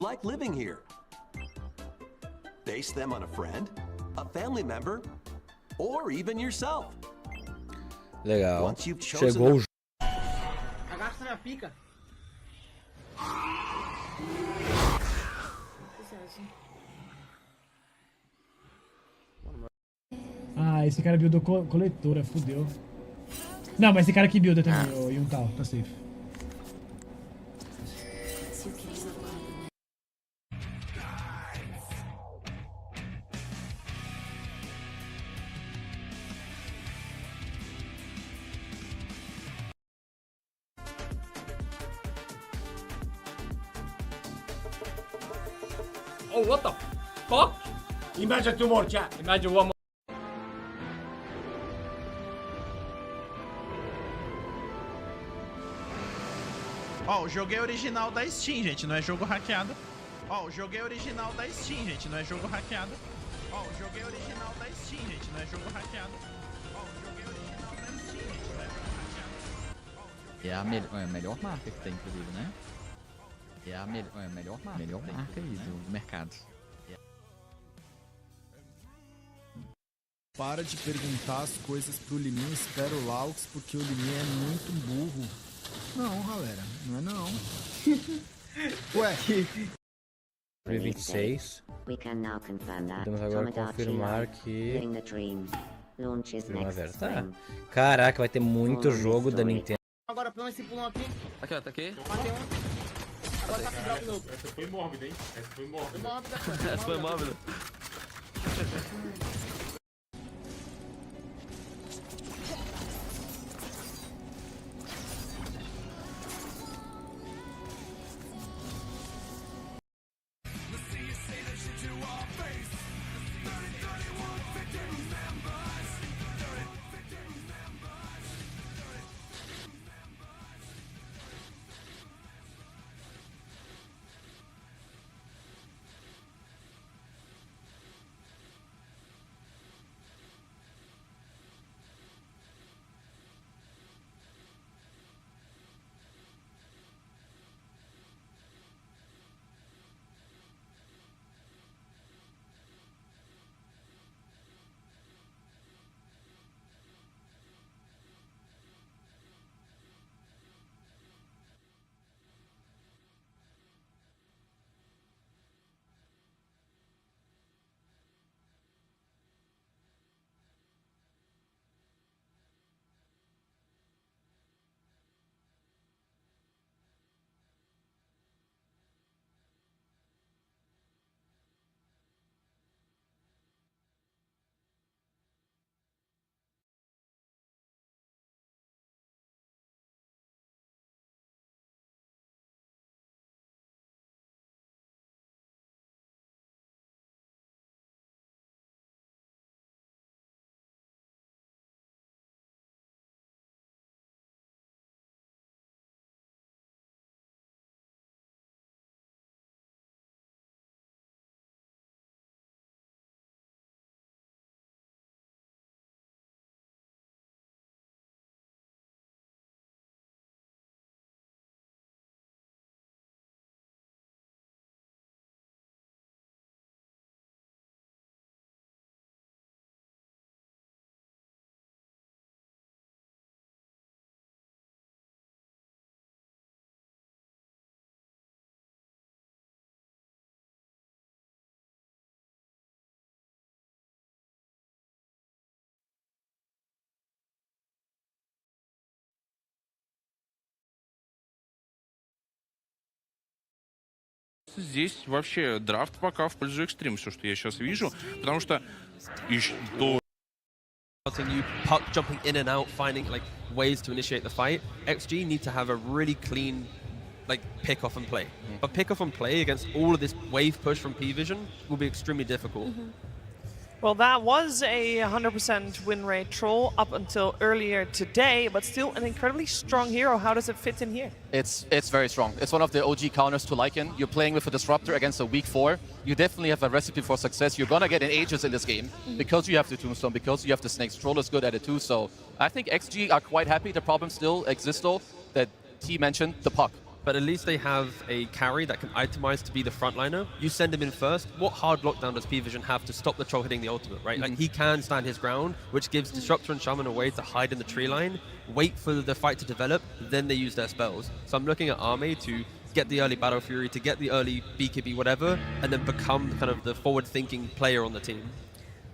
like living here. Base them on a friend, a family member, or even yourself. Legal. Once you've chosen Chegou o Agacha minha pica. Ah, esse cara buildou coletora, fudeu. Não, mas esse cara aqui builda também, o Yuntal, tá safe. Oh, what the fuck? Imagine two more, chat. Imagine one more. Ó, o jogo é original da Steam, gente, não é jogo hackeado. Ó, o jogo é original da Steam, gente, não é jogo hackeado. Ó, o jogo é original da Steam, gente, não é jogo hackeado. Ó, o jogo é original da Steam, gente, não é jogo hackeado. É a melhor marca que tem, inclusive, né? É a melhor marca aí do mercado. Para de perguntar as coisas pro Liminha, espera o Laux, porque o Liminha é muito burro. Não, galera, não é não. Ué. 26. Podemos agora confirmar que... Primavera, tá. Caraca, vai ter muito jogo da Nintendo. Agora pulando esse pulão aqui. Aqui, ó, tá aqui. Matei um. Agora tá com drop novo. Essa foi mórbida, hein? Essa foi mórbida. Essa foi móvel. Здесь вообще драфт пока в пользу экстрим, все, что я сейчас вижу, потому что You jumping in and out, finding like ways to initiate the fight. XG need to have a really clean like pick off and play. But pick off and play against all of this wave push from P-Vision will be extremely difficult. Well, that was a 100% win rate troll up until earlier today, but still an incredibly strong hero. How does it fit in here? It's very strong. It's one of the OG counters to Lycan. You're playing with a Disruptor against a weak 4. You definitely have a recipe for success. You're gonna get in Aegis in this game because you have the Tombstone, because you have the Snakes. Troll is good at it too, so I think XG are quite happy. The problem still exists though, that T mentioned, the puck. but at least they have a carry that can itemize to be the frontliner. You send him in first. What hard lockdown does P-Vision have to stop the troll hitting the ultimate, right? Like, he can stand his ground, which gives Disruptor and Shaman a way to hide in the tree line, wait for the fight to develop, then they use their spells. So I'm looking at Arme to get the early Battle Fury, to get the early BKB, whatever, and then become kind of the forward-thinking player on the team.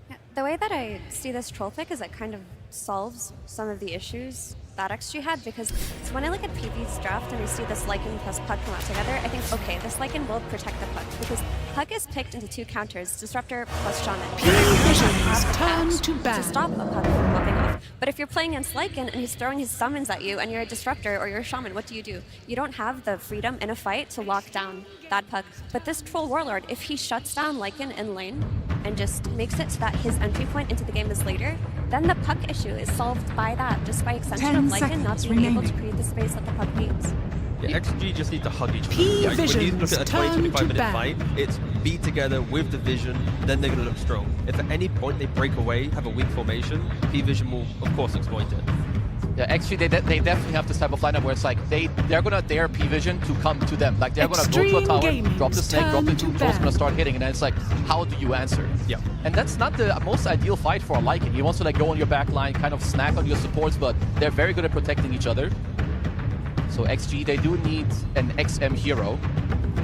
Yeah, the way that I see this troll pick is it kind of solves some of the issues that XG had, because when I look at PV's draft and I see this Lycan plus Puck come out together, I think, okay, this Lycan will protect the Puck, because Puck is picked into 2 counters, Disruptor plus Shaman. To stop a Puck from popping off. But if you're playing against Lycan and he's throwing his summons at you and you're a Disruptor or you're a Shaman, what do? You don't have the freedom in a fight to lock down that Puck. But this Troll Warlord, if he shuts down Lycan in lane and just makes it so that his entry point into the game is later, then the Puck issue is solved by that, just by extension of Lycan not being able to create the space that the Puck needs. Yeah, XG just need to hug each other. Like, when you look at a 20-25 minute fight, it's be together with the vision, then they're going to look strong. If at any point they break away, have a weak formation, P-Vision will, of course, exploit it. Yeah, XG, they definitely have this type of lineup where it's like they're gonna dare P-Vision to come to them. Like, they're gonna go to a tower, drop the snake, drop the 2, troll's gonna start hitting, and then it's like, how do you answer? Yeah. And that's not the most ideal fight for a Lycan. He wants to like go on your back line, kind of snack on your supports, but they're very good at protecting each other. So XG, they do need an XM hero.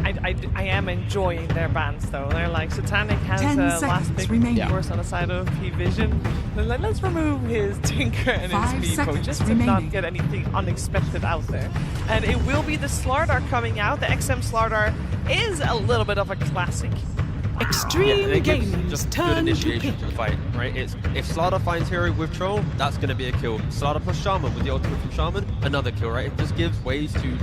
I am enjoying their bans though. They're like, Satanic has a last pick, of course, on the side of P-Vision. They're like, let's remove his Tinker and his Meepo just to not get anything unexpected out there. And it will be the Slardar coming out. The XM Slardar is a little bit of a classic. Extreme Gaming just good initiation to the fight, right? It's if Slardar finds hero with troll, that's going to be a kill. Slardar plus Shaman with the ultimate from Shaman, another kill, right? It just gives ways to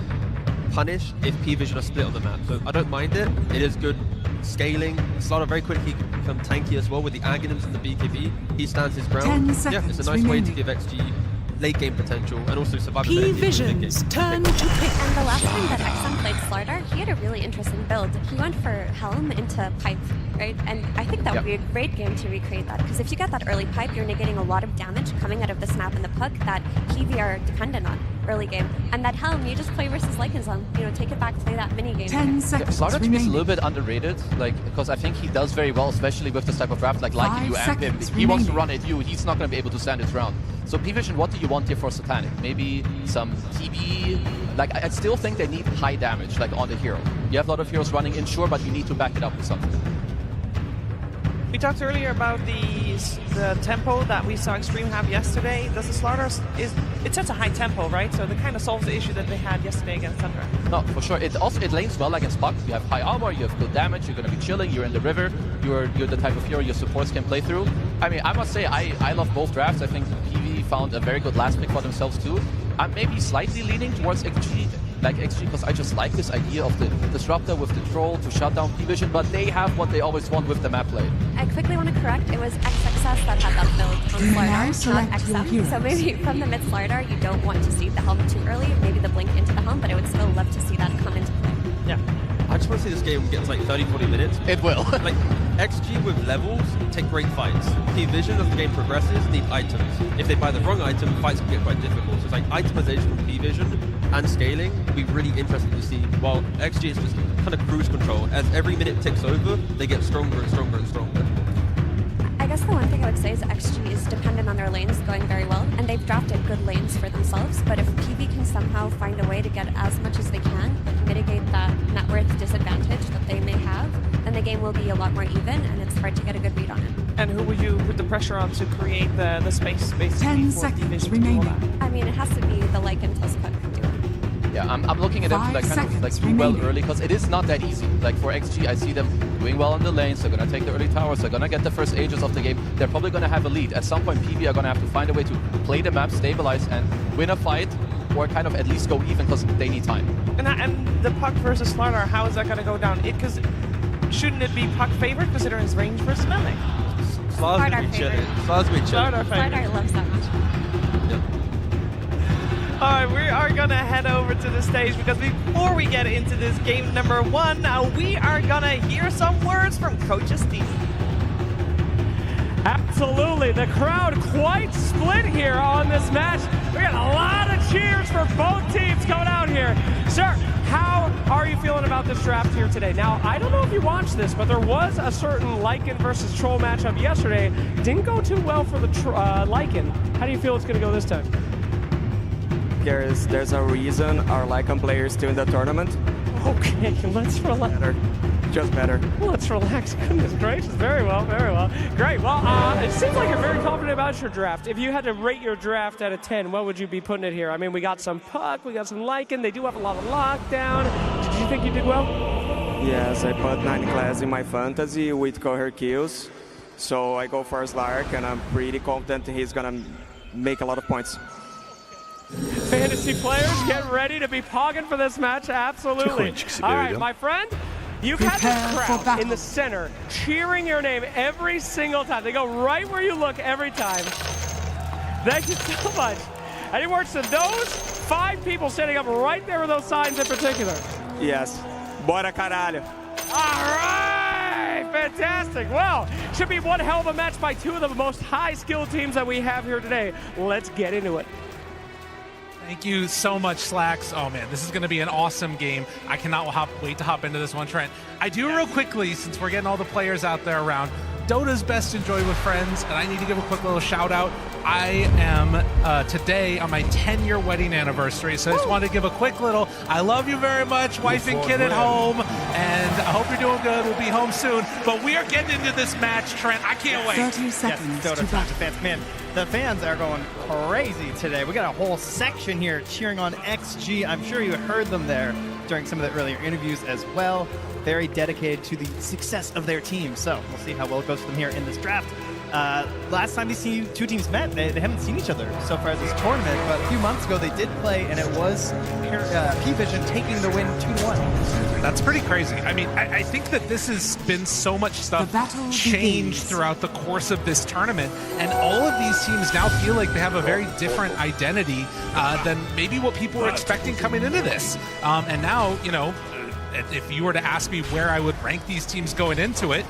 punish if P-Vision are split on the map. So I don't mind it. It is good scaling. Slardar very quickly can become tanky as well with the Aghanim's and the BKB. He stands his ground. Yeah, it's a nice way to give XG late game potential and also survivability. P-Vision's turn to pick. And the last time that XM played Slardar, he had a really interesting build. He went for Helm into Pipe, right? And I think that would be a great game to recreate that, because if you get that early Pipe, you're negating a lot of damage coming out of the snap and the Puck that PV are dependent on early game. And that Helm, you just play versus Lycans on, take it back, play that mini game. 10 seconds. Slardar to me is a little bit underrated, like, because I think he does very well, especially with this type of draft, like Lycan, you amp him. He wants to run at you, he's not going to be able to stand his ground. So P-Vision, what do you want here for Satanic? Maybe some TB? Like, I still think they need high damage, like, on the hero. You have a lot of heroes running in, sure, but you need to back it up with something. We talked earlier about the tempo that we saw Extreme have yesterday. Does the Slardar it sets a high tempo, right? So that kind of solves the issue that they had yesterday against Thunder. No, for sure. It lanes well against Puck. You have high armor, you have good damage, you're going to be chilling, you're in the river, you're the type of hero your supports can play through. I mean, I must say, I love both drafts. I think PV found a very good last pick for themselves too. I'm maybe slightly leaning towards XG, because I just like this idea of the Disruptor with the Troll to shut down P-Vision, but they have what they always want with the map play. I quickly want to correct, it was XXS that had that build on Slardar, not XM. So maybe from the mid Slardar, you don't want to see the Helm too early, maybe the Blink into the Helm, but I would still love to see that come into play. Yeah. I just want to see this game get to like 30-40 minutes. It will. Like, XG with levels take great fights. P-Vision, as the game progresses, need items. If they buy the wrong item, fights can get quite difficult. So it's like itemization with P-Vision and scaling will be really interesting to see. While XG is just kind of cruise control. As every minute ticks over, they get stronger and stronger and stronger. I guess the one thing I would say is XG is dependent on their lanes going very well, and they've drafted good lanes for themselves, but if PV can somehow find a way to get as much as they can, mitigate that net worth disadvantage that they may have, then the game will be a lot more even, and it's hard to get a good read on it. And who would you put the pressure on to create the space basically 10 for seconds P-Vision remaining. to do all that? I mean, it has to be the Lycan plus Puck duo. Yeah, I'm looking at them to like kind of like do well early, because it is not that easy. Like for XG, I see them doing well on the lanes. They're gonna take the early towers. They're gonna get the first ages of the game. They're probably gonna have a lead. At some point, PV are gonna have to find a way to play the map, stabilize, and win a fight, or kind of at least go even, because they need time. And the Puck versus Slardar, how is that gonna go down? Because shouldn't it be Puck favored considering his range versus melee? Slardar gonna be chilling. Slardar's gonna be chilling. Slardar loves that much. Yeah. Alright, we are gonna head over to the stage, because before we get into this game number 1, we are gonna hear some words from Coach Steve. Absolutely. The crowd quite split here on this match. We got a lot of cheers for both teams coming out here. Sir, how are you feeling about this draft here today? Now, I don't know if you watched this, but there was a certain Lycan versus Troll matchup yesterday. Didn't go too well for the Lycan. How do you feel it's going to go this time? There's a reason our Lycan players still in the tournament. Okay, let's relax. Just better. Let's relax. Goodness gracious. Very well, very well. Great. Well, it seems like you're very confident about your draft. If you had to rate your draft out of 10, what would you be putting it here? I mean, we got some Puck, we got some Lycan. They do have a lot of lockdown. Did you think you did well? Yes, I put 9 class in my fantasy with coher kills. So I go for Slark, and I'm pretty confident he's going to make a lot of points. Fantasy players, get ready to be pogging for this match. Absolutely. All right, my friend, you've had this crowd in the center cheering your name every single time. They go right where you look every time. Thank you so much. Any words to those 5 people standing up right there with those signs in particular? Yes. Bora caralho. All right, fantastic. Well, should be one hell of a match by 2 of the most high-skilled teams that we have here today. Let's get into it. Thank you so much, Slacks. Oh man, this is going to be an awesome game. I cannot wait to hop into this one, Trent. I do real quickly, since we're getting all the players out there around, Dota's best enjoyed with friends, and I need to give a quick little shout out. I am today on my 10-year wedding anniversary, so I just wanted to give a quick little, I love you very much, wife and kid at home, and I hope you're doing good. We'll be home soon, but we are getting into this match, Trent. I can't wait. 30 seconds to battle. Man, the fans are going crazy today. We got a whole section here cheering on XG. I'm sure you heard them there during some of the earlier interviews as well. Very dedicated to the success of their team. So we'll see how well it goes for them here in this draft. Last time these 2 teams met, they haven't seen each other so far this tournament, but a few months ago they did play, and it was P-Vision taking the win 2-1. That's pretty crazy. I mean, I think that this has been so much stuff changed throughout the course of this tournament, and all of these teams now feel like they have a very different identity than maybe what people were expecting coming into this. And now, you know, if you were to ask me where I would rank these teams going into it,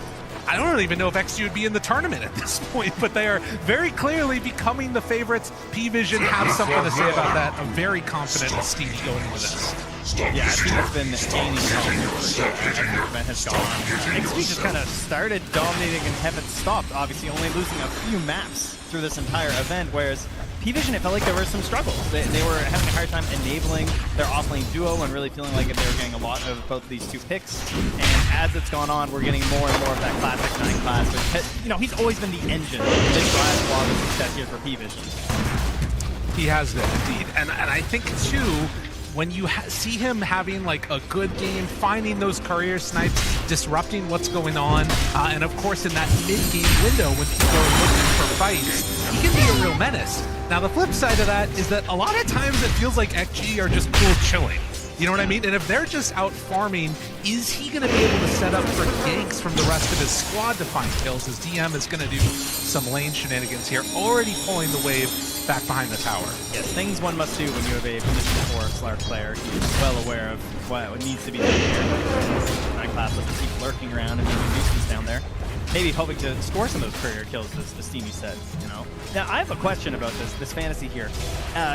I don't even know if XG would be in the tournament at this point, but they are very clearly becoming the favorites. P-Vision have something to say about that. I'm very confident in Stevie going into this. Yeah, I think it's been gaining as the event has gone on. XG just kind of started dominating and haven't stopped, obviously only losing a few maps through this entire event, whereas P-Vision, it felt like there were some struggles. They were having a hard time enabling their offlane duo and really feeling like they were getting a lot of both of these 2 picks. And as it's gone on, we're getting more and more of that classic 9 class. Which, you know, he's always been the engine that drives a lot of success here for P-Vision. He has been, indeed. And I think, too, when you see him having like a good game, finding those courier snipes, disrupting what's going on, and of course in that mid-game window when people are looking for fights, he can be a real menace. Now the flip side of that is that a lot of times it feels like XG are just cool chilling. You know what I mean? And if they're just out farming, is he going to be able to set up for ganks from the rest of his squad to find kills? As DM is going to do some lane shenanigans here, already pulling the wave back behind the tower. Yes, things one must do when you have a position 4 Slark player. He's well aware of what needs to be done here. My class will just keep lurking around and moving nuisance down there. Maybe hoping to score some of those courier kills, as Steamy said, you know. Now, I have a question about this fantasy here.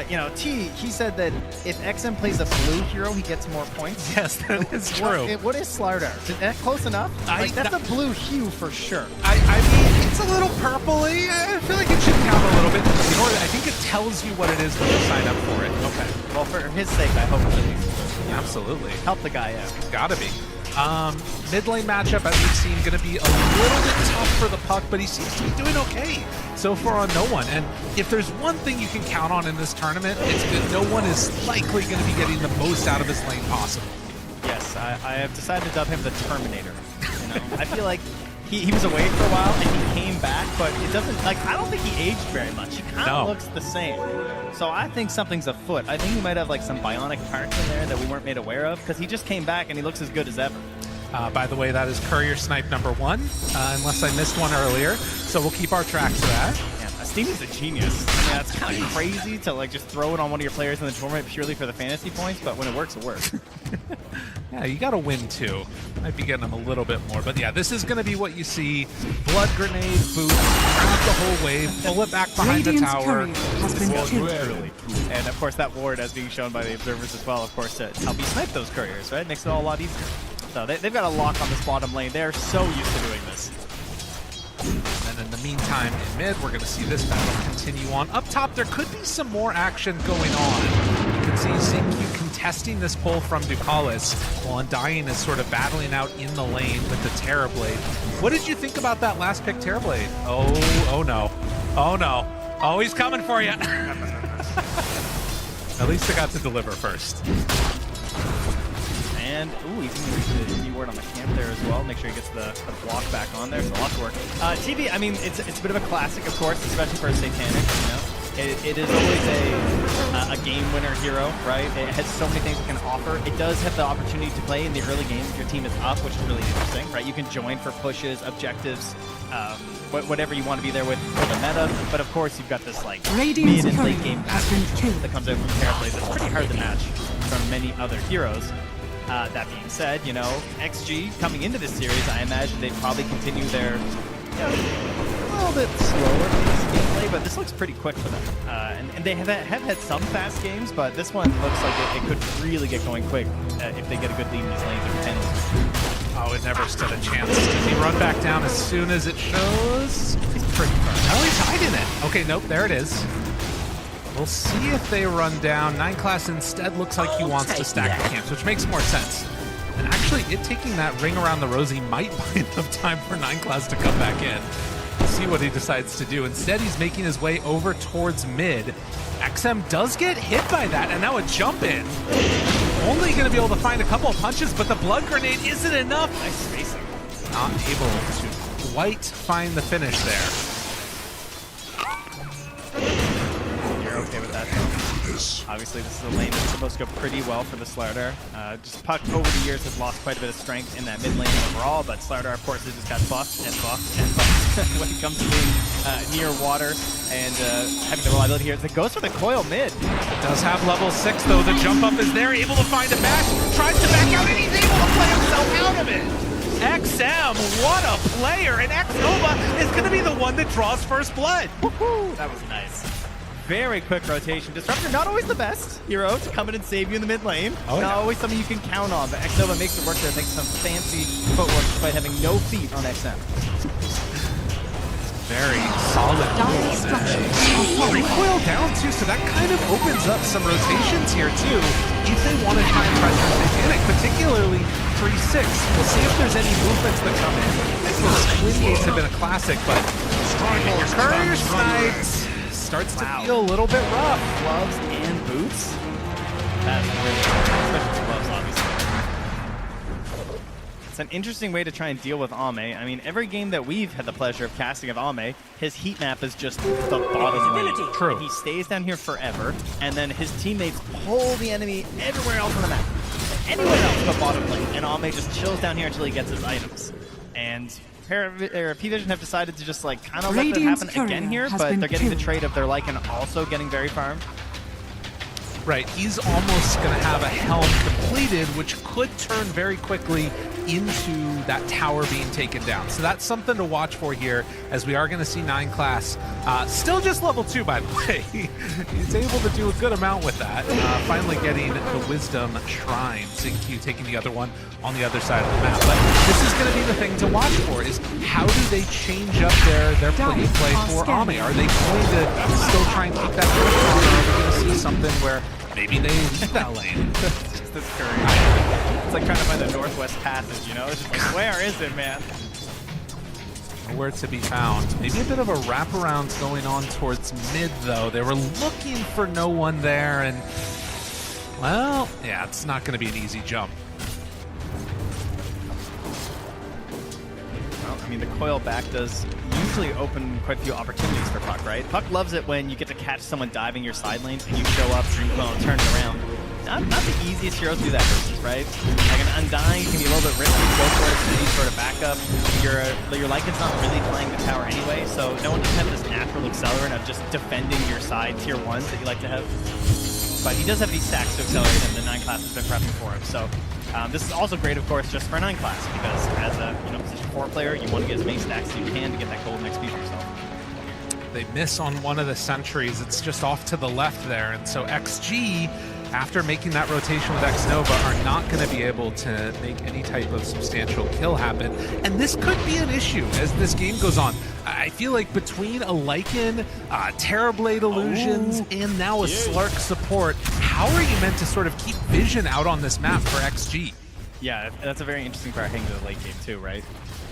You know, he said that if XM plays a blue hero, he gets more points. Yes, that is true. What is Slardar? Is that close enough? That's a blue hue for sure. I mean, it's a little purpley. I feel like it should count a little bit. You know what? I think it tells you what it is when you sign up for it. Okay. Well, for his sake, I hope it's at least. Absolutely. Help the guy out. Gotta be. Mid lane matchup, as we've seen, going to be a little bit tough for the Puck, but he seems to be doing okay so far on no one. And if there's one thing you can count on in this tournament, it's that no one is likely going to be getting the most out of his lane possible. Yes, I have decided to dub him the Terminator. You know, I feel like he was away for a while and he came back, but it doesn't, like, I don't think he aged very much. He kind of looks the same. So I think something's afoot. I think he might have like some bionic parts in there that we weren't made aware of, because he just came back and he looks as good as ever. By the way, that is Courier Snipe #1, unless I missed one earlier. So we'll keep our tracks of that. Yeah, Stevie's a genius. I mean, that's kind of crazy to like just throw it on one of your players in the tournament purely for the fantasy points, but when it works, it works. Yeah, you got to win too. Might be getting them a little bit more, but yeah, this is going to be what you see. Blood grenade, boots, grab the whole wave, pull it back behind the tower. And of course, that ward, as being shown by the observers as well, of course, help you snipe those couriers, right? Makes it all a lot easier. So they've got a lock on this bottom lane. They're so used to doing this. And in the meantime, in mid, we're going to see this battle continue on. Up top, there could be some more action going on. You can see Xingqiu contesting this pull from Ducalis, while Undying is sort of battling out in the lane with the Terrorblade. What did you think about that last pick, Terrorblade? Oh no. Oh no. Oh, he's coming for you. At least I got to deliver first. And, ooh, he's going to reach the D-ward on the camp there as well. Make sure he gets the block back on there, so a lot to work. TV, I mean, it's a bit of a classic, of course, especially for a Satanic, you know? It is always a game winner hero, right? It has so many things it can offer. It does have the opportunity to play in the early game if your team is up, which is really interesting, right? You can join for pushes, objectives, whatever you want to be there with for the meta. But of course, you've got this like mid and late game pattern that comes out from Terrorblade that's pretty hard to match from many other heroes. That being said, you know, XG coming into this series, I imagine they'd probably continue their a little bit slower gameplay, but this looks pretty quick for them. And they have had some fast games, but this one looks like it could really get going quick if they get a good lead in these lanes or penalties. Oh, it never stood a chance. Does he run back down as soon as it shows? He's pretty far. Oh, he's hiding it. Okay, nope, there it is. We'll see if they run down. 9 class instead looks like he wants to stack the camps, which makes more sense. And actually, it taking that ring around the Rosie might buy enough time for 9 class to come back in. We'll see what he decides to do. Instead, he's making his way over towards mid. XM does get hit by that, and now a jump in. Only going to be able to find a couple of punches, but the blood grenade isn't enough. Nice spacing. Not able to quite find the finish there. You're okay with that, though. Obviously, this is a lane that's supposed to go pretty well for the Slardar. Just Puck over the years has lost quite a bit of strength in that mid lane overall, but Slardar, of course, has just got buffed and buffed and buffed when it comes to being near water and having the reliability here. It goes for the coil mid. Does have level 6, though. The jump up is there, able to find a bash, tries to back out, and he's able to play himself out of it. XM, what a player, and X-Nova is going to be the one that draws first blood. Woohoo! That was nice. Very quick rotation. Disruptor, not always the best hero to come in and save you in the mid lane. Oh, not always something you can count on, but X-Nova makes it work there thanks to some fancy footwork despite having no feet on XM. Very solid recoil down too, so that kind of opens up some rotations here too. If they want to try and pressure Satanic, particularly 3-6. We'll see if there's any movements that come in. Those twin gates have been a classic, but Courier Snipes starts to feel a little bit rough. Gloves and boots. That's really good, especially gloves, obviously. It's an interesting way to try and deal with Ame. I mean, every game that we've had the pleasure of casting of Ame, his heat map is just the bottom lane. True. He stays down here forever, and then his teammates pull the enemy everywhere else on the map. Anywhere else but bottom lane, and Ame just chills down here until he gets his items. And P-Vision have decided to just like kind of let that happen again here, but they're getting the trade of their Lycan also getting very farmed. Right, he's almost going to have a helm completed, which could turn very quickly into that tower being taken down. So that's something to watch for here, as we are going to see 9 class. Still just level 2, by the way. He's able to do a good amount with that. Finally getting the Wisdom Shrine. Xingqiu taking the other one on the other side of the map. But this is going to be the thing to watch for, is how do they change up their play for Ame? Are they going to still try and keep that going, or are we going to see something where maybe they leave that lane? Just this courier. It's like trying to find the Northwest Passage, you know? It's just like, where is it, man? Nowhere to be found. Maybe a bit of a wraparound going on towards mid, though. They were looking for no one there, and, well, yeah, it's not going to be an easy jump. Well, I mean, the coil back does usually open quite a few opportunities for Puck, right? Puck loves it when you get to catch someone diving your side lanes and you show up, drink well, and turn it around. not the easiest hero to do that versus, right? Like an Undying can be a little bit risky to go for it for any sort of backup. Your Lycan's not really playing the tower anyway, so no one doesn't have this natural accelerant of just defending your side tier 1s that you like to have. But he does have these stacks to accelerate him. The 9 class has been prepping for him. So this is also great, of course, just for 9 class, because as a position 4 player, you want to get as many stacks as you can to get that golden XP for yourself. They miss on one of the sentries. It's just off to the left there. And so XG, after making that rotation with Xnova, are not going to be able to make any type of substantial kill happen. And this could be an issue as this game goes on. I feel like between a Lycan, Terrorblade illusions, and now a Slark support, how are you meant to sort of keep vision out on this map for XG? Yeah, that's a very interesting part heading to the late game too, right?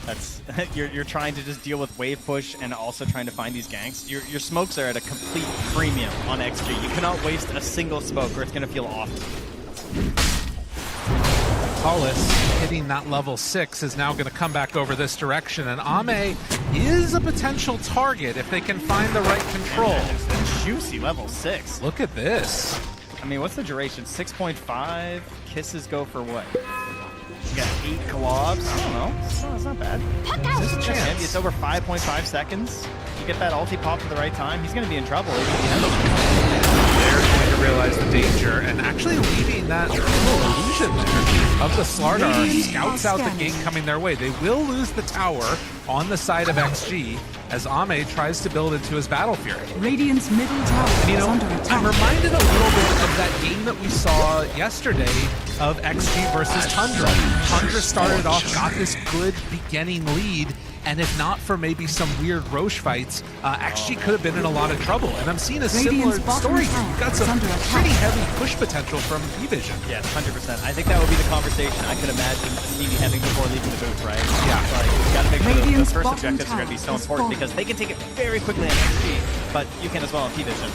That's you're trying to just deal with wave push and also trying to find these ganks. Your smokes are at a complete premium on XG. You cannot waste a single smoke or it's going to feel off. Paulus, hitting that level 6, is now going to come back over this direction, and Ame is a potential target if they can find the right control. It's a juicy level 6. Look at this. I mean, what's the duration? 6.5? Kisses go for what? You got 8 globs. I don't know. It's not bad. There's a chance. Maybe it's over 5.5 seconds. You get that ulti pop at the right time, he's going to be in trouble. They're going to realize the danger and actually leaving that little illusion there of the Slardar scouts out the gate coming their way. They will lose the tower on the side of XG as Ame tries to build into his Battle Fury. Radiant's middle tower is under attack. I'm reminded a little bit of that game that we saw yesterday of XG versus Tundra. Tundra started off, got this good beginning lead, and if not for maybe some weird Roche fights, XG could have been in a lot of trouble. And I'm seeing a similar story here. You've got some pretty heavy push potential from P-Vision. Yes, 100%. I think that would be the conversation I could imagine Stevie having before leaving the booth, right? Yeah. Like, you got to make sure those first objectives are going to be so important because they can take it very quickly on XG, but you can as well on P-Vision.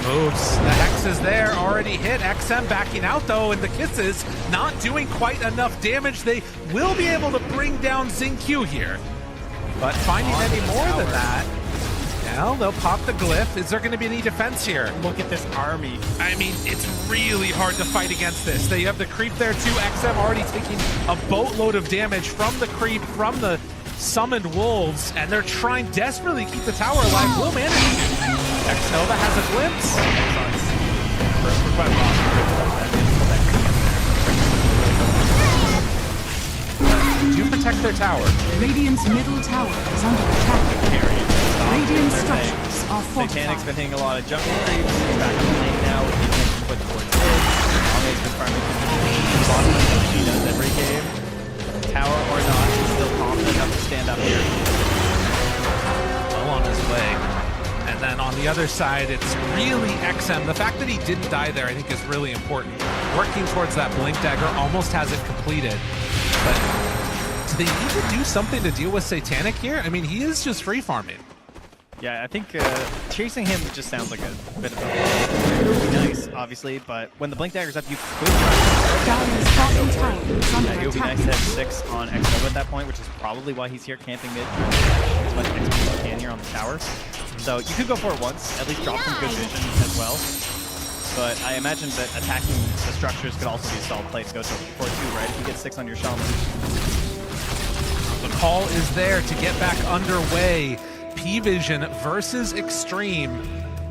Moves. The Hex is there, already hit. XM backing out though, and the Kisses not doing quite enough damage. They will be able to bring down Xingqiu here. But finding any more than that, well, they'll pop the glyph. Is there going to be any defense here? Look at this army. I mean, it's really hard to fight against this. They have the creep there too. XM already taking a boatload of damage from the creep, from the summoned wolves, and they're trying desperately to keep the tower alive. Will manage to. Xnova has a glimpse. Do protect their tower. Radiant's middle tower is under attack. Radiant structures are fortified. Satanic's been hitting a lot of jungle creeps. He's back on the lane now with the attention put towards mid. Ame's been farming bottom like she does every game. Tower or not, he's still confident enough to stand up here. Well on his way. And then on the other side, it's really XM. The fact that he didn't die there, I think, is really important. Working towards that Blink Dagger, almost has it completed. But do they need to do something to deal with Satanic here? I mean, he is just free farming. Yeah, I think chasing him just sounds like a bit of a... It would be nice, obviously, but when the Blink Dagger's up, you could try to... It would be nice to have 6 on Xnova at that point, which is probably why he's here camping mid, as much XP as you can here on the tower. So you could go for it once, at least drop some good vision as well. But I imagine that attacking the structures could also be a solid place to go for too, right? If you get 6 on your Shaman. The call is there to get back underway. P-Vision versus Extreme,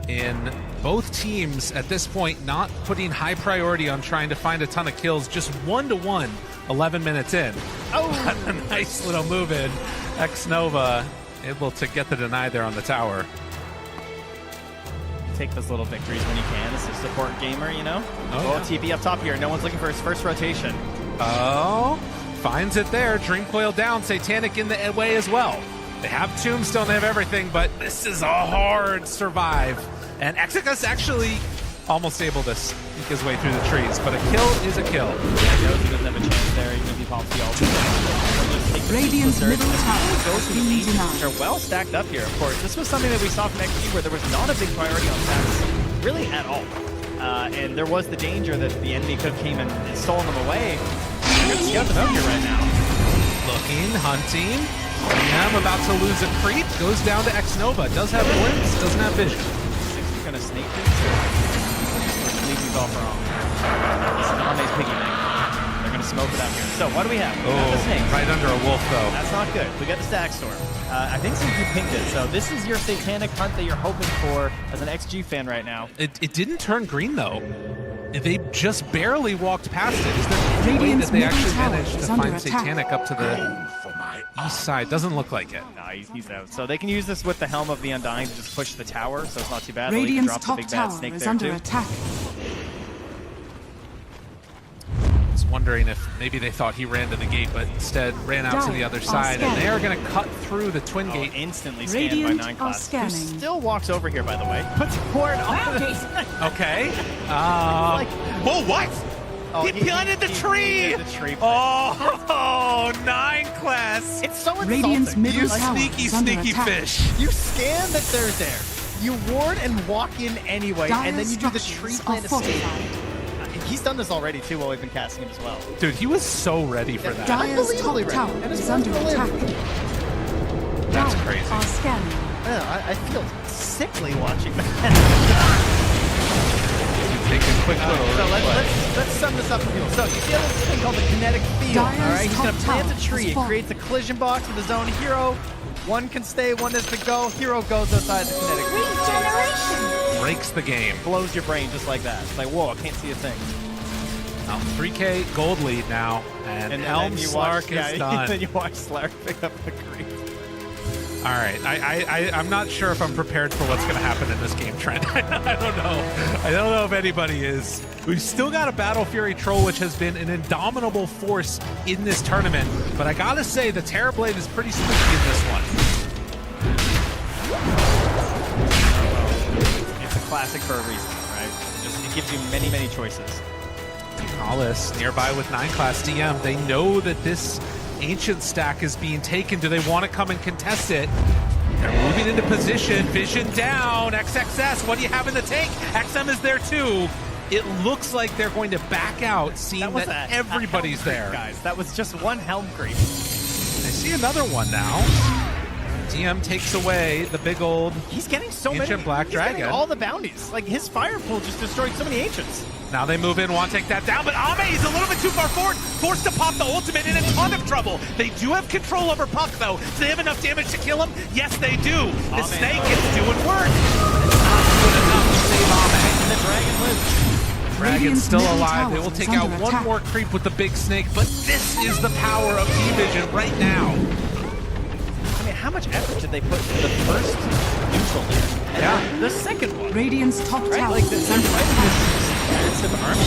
in both teams at this point not putting high priority on trying to find a ton of kills, just 1-1 11 minutes in. Oh, a nice little move in. Xnova able to get the deny there on the tower. Take those little victories when you can. It's a support gamer, you know? Oh, yeah. TP up top here. No one's looking for his first rotation. Oh, finds it there. Dream Coil down. Satanic in the way as well. They have Tombstone, they have everything, but this is a hard survive. And Exodus actually almost able to sneak his way through the trees, but a kill is a kill. Yeah, knows he doesn't have a chance there, even if he pops the ult. Radiant's middle tower goes to the Aces. They're well stacked up here, of course. This was something that we saw from XG where there was not a big priority on stacks, really at all. And there was the danger that the enemy could have came and stolen them away. You're scouting out here right now. Looking, hunting. I'm about to lose a creep. Goes down to Xnova. Does have glimpse, doesn't have vision. He's gonna snake this. Leaving is all for Ame. This is Ame's piggy bank. They're going to smoke it out here. So what do we have? We got the snakes. Right under a wolf, though. That's not good. We got the stack storm. I think since you pinged it, so this is your satanic hunt that you're hoping for as an XG fan right now. It didn't turn green, though. They just barely walked past it. Is there any way that they actually managed to find Satanic up to the east side? Doesn't look like it. No, he's out. So they can use this with the Helm of the Undying to just push the tower, so it's not too bad. Radiant's drop top the big tower bad snake is there under too. attack. I was wondering if maybe they thought he ran to the gate, but instead ran out to the other side, and they are going to cut through the twin gate. Instantly scanned by 9 class. Who still walks over here, by the way. Puts a ward on the Okay. Whoa, what? Oh, he planted the tree! Oh, 9 class! It's so Radiant's insulting. middle You tower sneaky, is under sneaky attack. fish. You scan that they're there. You ward and walk in anyway, and then you do the tree plant escape. He's done this already too while we've been casting him as well. Dude, he was so ready for that. Dire's top tower is under attack. That's crazy. Are scanning. I feel sickly watching that. Take a quick little So let's sum this up for people. So you see this thing called the kinetic field. All right, he's gonna plant a tree. It creates a collision box with his own hero. One can stay, one has to go. Hero goes outside the kinetic field. Regeneration. Breaks the game. Blows your brain just like that. It's like, whoa, I can't see a thing. 3K gold lead now, and Helm Slark is done. Then you watch Slark pick up the creep. All right, I'm not sure if I'm prepared for what's going to happen in this game, Trent. I don't know. I don't know if anybody is. We've still got a Battle Fury Troll, which has been an indomitable force in this tournament, but I gotta say the Terrorblade is pretty spooky in this one. It's a classic for a reason, right? It gives you many, many choices. Hollis nearby with 9 class DM. They know that this ancient stack is being taken. Do they want to come and contest it? They're moving into position. Vision down. XXS, what do you have in the tank? XM is there too. It looks like they're going to back out, seeing that everybody's there. Guys, that was just one Helm creep. I see another one now. DM takes away the big old He's getting so ancient many. black He's dragon. getting all the bounties. Like his fire pool just destroyed so many ancients. Now they move in, want to take that down, but Ame is a little bit too far forward, forced to pop the ultimate, in a ton of trouble. They do have control over Puck, though. Do they have enough damage to kill him? Yes, they do. The snake is doing work. It's not good enough to save Ame. And the dragon lives. Dragon's still alive. They will take out one more creep with the big snake, but this is the power of T-Vision right now. I mean, how much effort did they put into the first neutral there? Yeah. The second one. Radiant's top Right? tower Like is this under attack. massive army.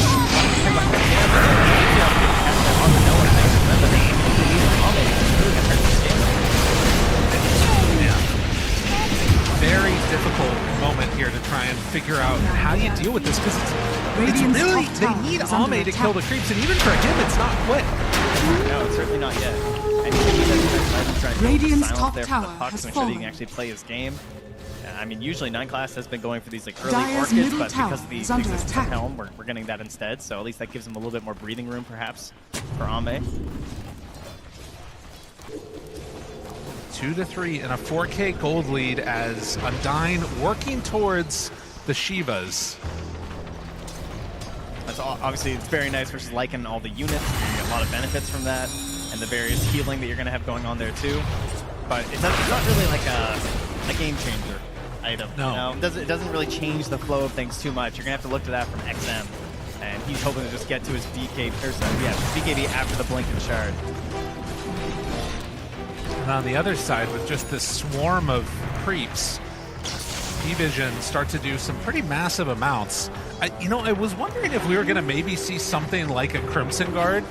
Very difficult moment here to try and figure out how you deal with this, because it's really, they need Ame to kill the creeps, and even for him, it's not quick. No, it's certainly not yet. And he's trying to Radiant's silence top there for tower the puck has to ensure that he can fallen. actually play his game. I mean, usually 9 class has been going for these like early Dire's orchids, middle but tower because of the is under existence attack. of Helm, we're getting that instead. So at least that gives him a little bit more breathing room, perhaps, for Ame. 2-3 and a 4K gold lead as Undyne working towards the Shivas. That's obviously it's very nice versus Lycan, all the units. You get a lot of benefits from that, and the various healing that you're going to have going on there too. But it's not really like a game changer item. No. You know? It doesn't really change the flow of things too much. You're going to have to look to that from XM, and he's hoping to just get to his BKB after the Blink and Shard. And on the other side, with just this swarm of creeps, T-Vision start to do some pretty massive amounts. I was wondering if we were going to maybe see something like a Crimson Guard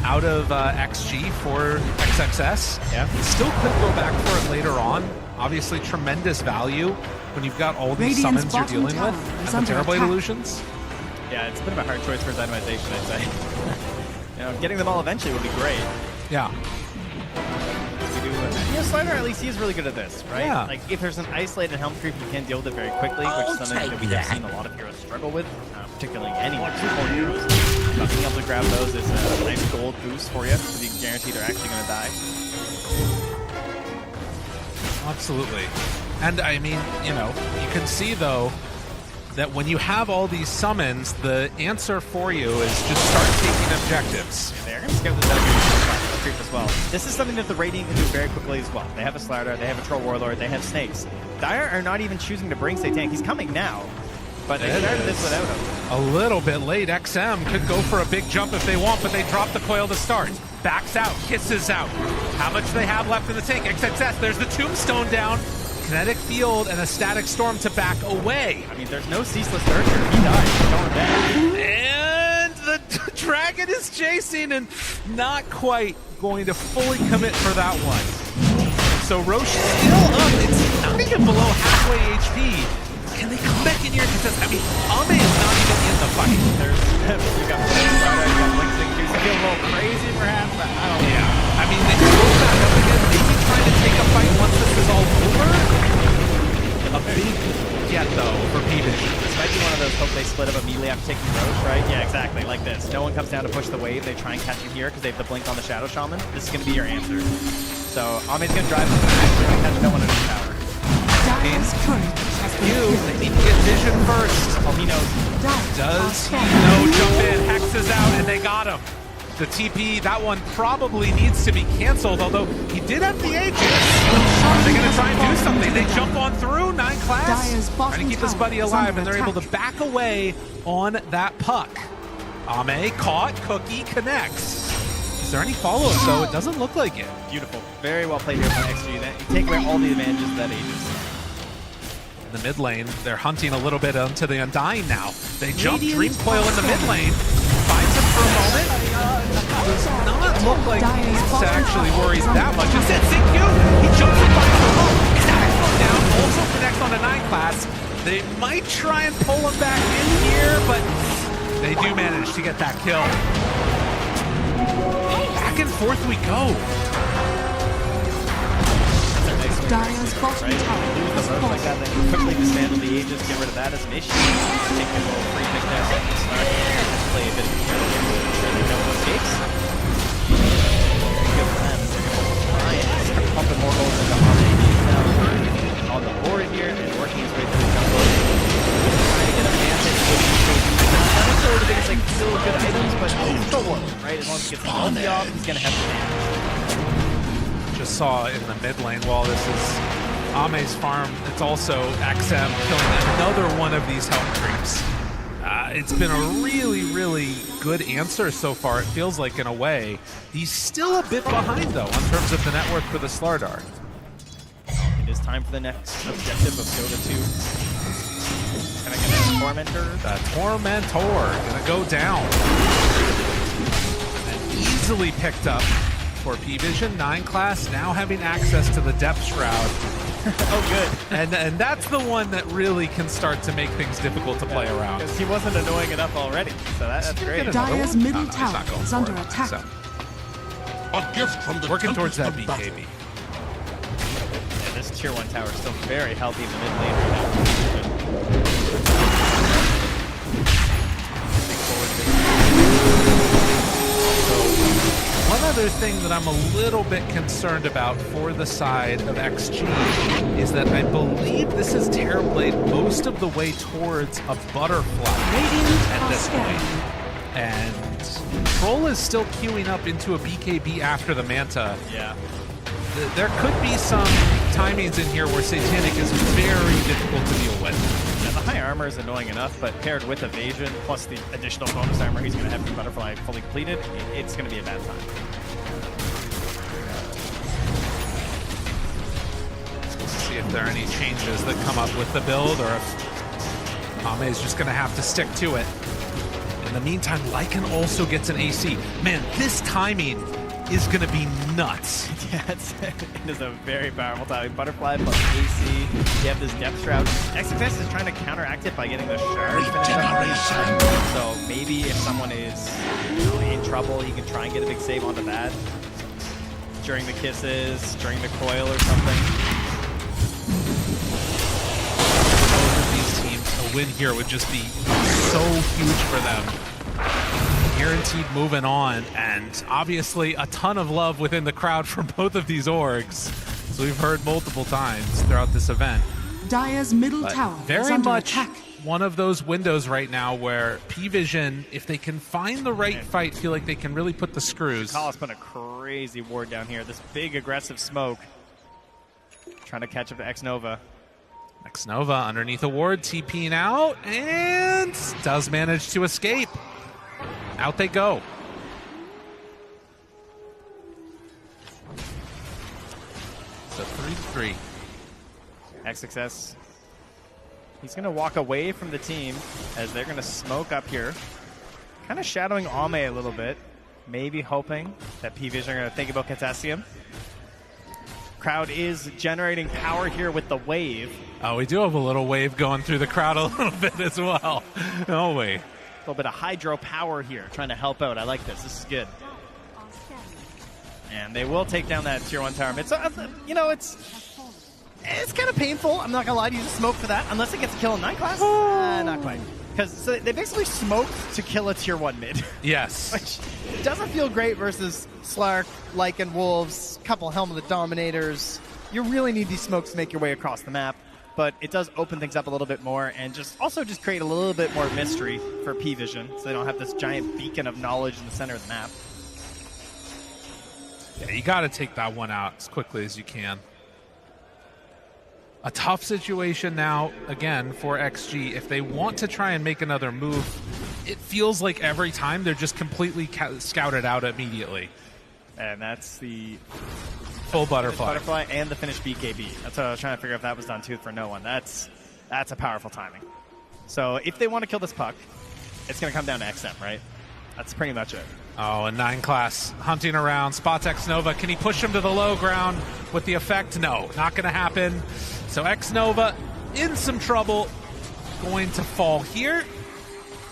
out of XG for XXS. Yeah. Still could go back for it later on. Obviously, tremendous value when you've got all these Radiant's summons you're dealing with. And the under Terrorblade attack. illusions. Yeah, it's a bit of a hard choice for his itemization, I'd say. Getting them all eventually would be great. Yeah. Slider, at least he's really good at this, right? Yeah. Like, if there's an isolated Helm creep, you can deal with it very quickly, which is something that we have seen a lot of heroes struggle with, particularly anyone, 2-4 heroes. Being able to grab those is a nice gold boost for you, so you can guarantee they're actually going to die. Absolutely. And I mean, you can see though, that when you have all these summons, the answer for you is just start taking objectives. They're going to scale this out creep as well. This is something that the Radiant can do very quickly as well. They have a Slardar, they have a Troll Warlord, they have Snakes. Dire are not even choosing to bring Satanic. He's coming now, but they started this without him. A little bit late. XM could go for a big jump if they want, but they drop the coil to start. Backs out, kisses out. How much do they have left in the tank? XXS, there's the tombstone down. Kinetic field and a static storm to back away. I mean, there's no ceaseless nurture. He died. He's going back. And the dragon is chasing and not quite going to fully commit for that one. So Roche still up. It's not even below halfway HP. Can they come back in here? Because, I mean, Ame is not even in the fight. You got Blixing. He's a little crazy perhaps, but I don't know. Yeah. I mean, they go back up again. Maybe trying to take a fight once this is all over. A big get, though, for P-Vision. This might be one of those hope they split up immediately after taking Roche, right? Yeah, exactly, like this. No one comes down to push the wave. They try and catch him here because they have the blink on the Shadow Shaman. This is going to be your answer. So Ame's going to drive him back. They're going to catch no one in his tower. They need to get vision first. Oh, he knows. Does he know? Jump in, Hex is out, and they got him. The TP, that one probably needs to be canceled, although he did have the Aegis. Are they going to try and do something? They jump on through, 9 class. Trying to keep this buddy alive, and they're able to back away on that puck. Ame caught, Cookie connects. Is there any follow-up, though? It doesn't look like it. Beautiful. Very well played here by XG. You take away all the advantages of that Aegis. In the mid lane, they're hunting a little bit onto the Undying now. They jump Dream Coil in the mid lane. Finds him for a moment. Does not look like he needs to actually worry that much. Instead, CQ, he jumps and finds the hook. Static slow down, also connects on the 9 class. They might try and pull him back in here, but they do manage to get that kill. Back and forth we go. Dire's bottom tower has fallen. Like that, then you quickly dismantle the Aegis, get rid of that as an issue. Take a little free pick there, play a bit of really no escapes. Good for them. Try and start pumping more goals into Ame. He's now on the board here and working his way through the jungle. Trying to get a mantis with not necessarily the biggest, like, still good items, but don't worry, right? As long as he gets the ulti off, he's going to have the damage. Just saw in the mid lane while this is Ame's farm, it's also XM killing another one of these health creeps. It's been a really, really good answer so far, it feels like, in a way. He's still a bit behind, though, in terms of the network for the Slardar. It is time for the next objective of Conceda-te. Gonna get a Tormentor. The Tormentor gonna go down. And easily picked up for P-Vision. 9 class now having access to the Depth Shroud. Oh, good. And that's the one that really can start to make things difficult to play around. Because he wasn't annoying enough already, so that's great. Dire's middle tower is under attack. So. A gift from the working towards that BKB. And this tier 1 tower is still very healthy in the mid lane right now. One other thing that I'm a little bit concerned about for the side of XG is that I believe this is Terrorblade most of the way towards a butterfly at this point. And Troll is still queuing up into a BKB after the Manta. Yeah. There could be some timings in here where Satanic is very difficult to deal with. Yeah, the high armor is annoying enough, but paired with evasion plus the additional bonus armor he's going to have for Butterfly fully completed, it's going to be a bad time. Let's see if there are any changes that come up with the build, or if Ame is just going to have to stick to it. In the meantime, Lycan also gets an AC. Man, this timing is going to be nuts. Yeah, it is a very powerful timing. Butterfly plus AC. You have this Depth Shroud. XXS is trying to counteract it by getting the Shard finished up. So maybe if someone is really in trouble, he can try and get a big save onto that. During the kisses, during the coil or something. Both of these teams, a win here would just be so huge for them. Guaranteed moving on, and obviously a ton of love within the crowd for both of these orgs, as we've heard multiple times throughout this event. Dire's middle tower is very under much attack. one of those windows right now where P-Vision, if they can find the right fight, feel like they can really put the screws. Chikala's put a crazy ward down here. This big aggressive smoke. Trying to catch up to X-Nova. X-Nova underneath a ward, TPing out, and does manage to escape. Out they go. So 3-3. XXS. He's going to walk away from the team as they're going to smoke up here. Kind of shadowing Ame a little bit. Maybe hoping that P-Vision are going to think about contesting him. Crowd is generating power here with the wave. Oh, we do have a little wave going through the crowd a little bit as well. Oh, wait. A little bit of hydro power here, trying to help out. I like this. This is good. And they will take down that tier 1 tower. It's, you know, it's kind of painful. I'm not going to lie to you, to smoke for that, unless it gets a kill in 9 class. Not quite. Because they basically smoked to kill a tier 1 mid. Yes. Which doesn't feel great versus Slark, Lycan, Wolves, couple Helm of the Dominators. You really need these smokes to make your way across the map. But it does open things up a little bit more and just create a little bit more mystery for P-Vision, so they don't have this giant beacon of knowledge in the center of the map. Yeah, you got to take that one out as quickly as you can. A tough situation now, again, for XG. If they want to try and make another move, it feels like every time they're just completely scouted out immediately. And that's the full butterfly. Butterfly and the finished BKB. That's what I was trying to figure out if that was done too for no one. That's a powerful timing. So if they want to kill this puck, it's going to come down to XM, right? That's pretty much it. Oh, and 9 class hunting around. Spots X-Nova. Can he push him to the low ground with the effect? No, not going to happen. So X-Nova in some trouble. Going to fall here.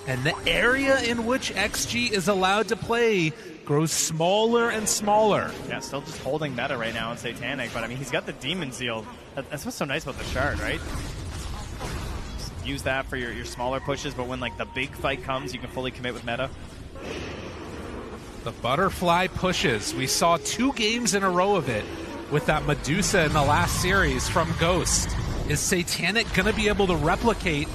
And the area in which XG is allowed to play grows smaller and smaller. Yeah, still just holding meta right now on Satanic, but I mean, he's got the Demon Seal. That's what's so nice about the Shard, right? Just use that for your smaller pushes, but when like the big fight comes, you can fully commit with meta. The butterfly pushes. We saw 2 games in a row of it with that Medusa in the last series from Ghost. Is Satanic going to be able to replicate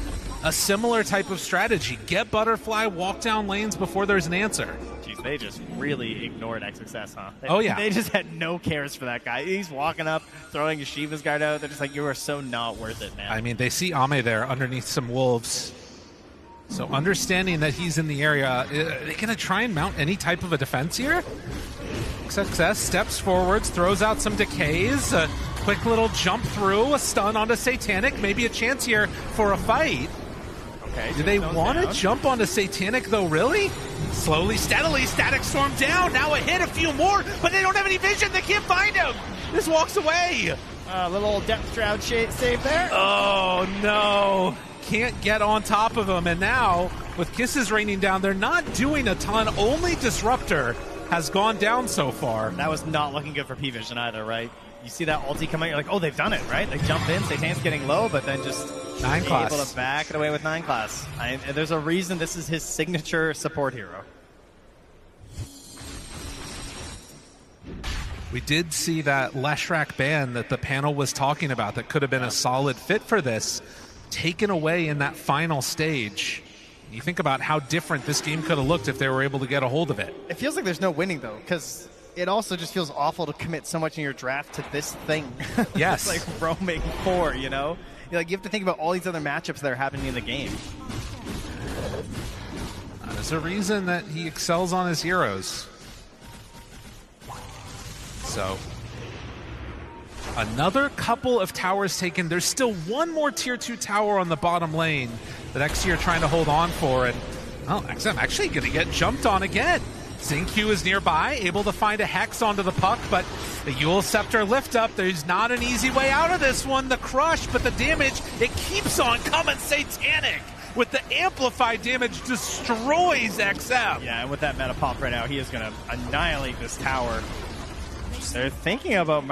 a similar type of strategy? Get butterfly, walk down lanes before there's an answer. Jeez, they just really ignored XXS, huh? Oh, yeah. They just had no cares for that guy. He's walking up, throwing Yeshiva's guard out. They're just like, you are so not worth it, man. I mean, they see Ame there underneath some wolves. So understanding that he's in the area, are they going to try and mount any type of a defense here? XXS steps forwards, throws out some decays, a quick little jump through, a stun onto Satanic, maybe a chance here for a fight. Okay, do they want to jump onto Satanic though, really? Slowly, steadily, Static Storm down, now a hit, a few more, but they don't have any vision, they can't find him! Just walks away! A little Depth Shroud save there. Oh no! Can't get on top of him, and now with kisses raining down, they're not doing a ton. Only Disruptor has gone down so far. That was not looking good for P-Vision either, right? You see that ulti come out, you're like, oh, they've done it, right? They jump in, Satan's getting low, but then just 9 class. Able to back it away with 9 class. There's a reason this is his signature support hero. We did see that Leshrac ban that the panel was talking about that could have been a solid fit for this, taken away in that final stage. You think about how different this game could have looked if they were able to get a hold of it. It feels like there's no winning, though, because it also just feels awful to commit so much in your draft to this thing. Yes. It's like roaming 4, you know? You have to think about all these other matchups that are happening in the game. There's a reason that he excels on his heroes. So, another couple of towers taken. There's still one more tier 2 tower on the bottom lane that XG are trying to hold on for, and well, XM actually going to get jumped on again. Xingqiu is nearby, able to find a Hex onto the puck, but the Eul Scepter lift up. There's not an easy way out of this one. The crush, but the damage, it keeps on coming. Satanic with the amplified damage destroys XM. Yeah, and with that meta pop right now, he is going to annihilate this tower. They're thinking about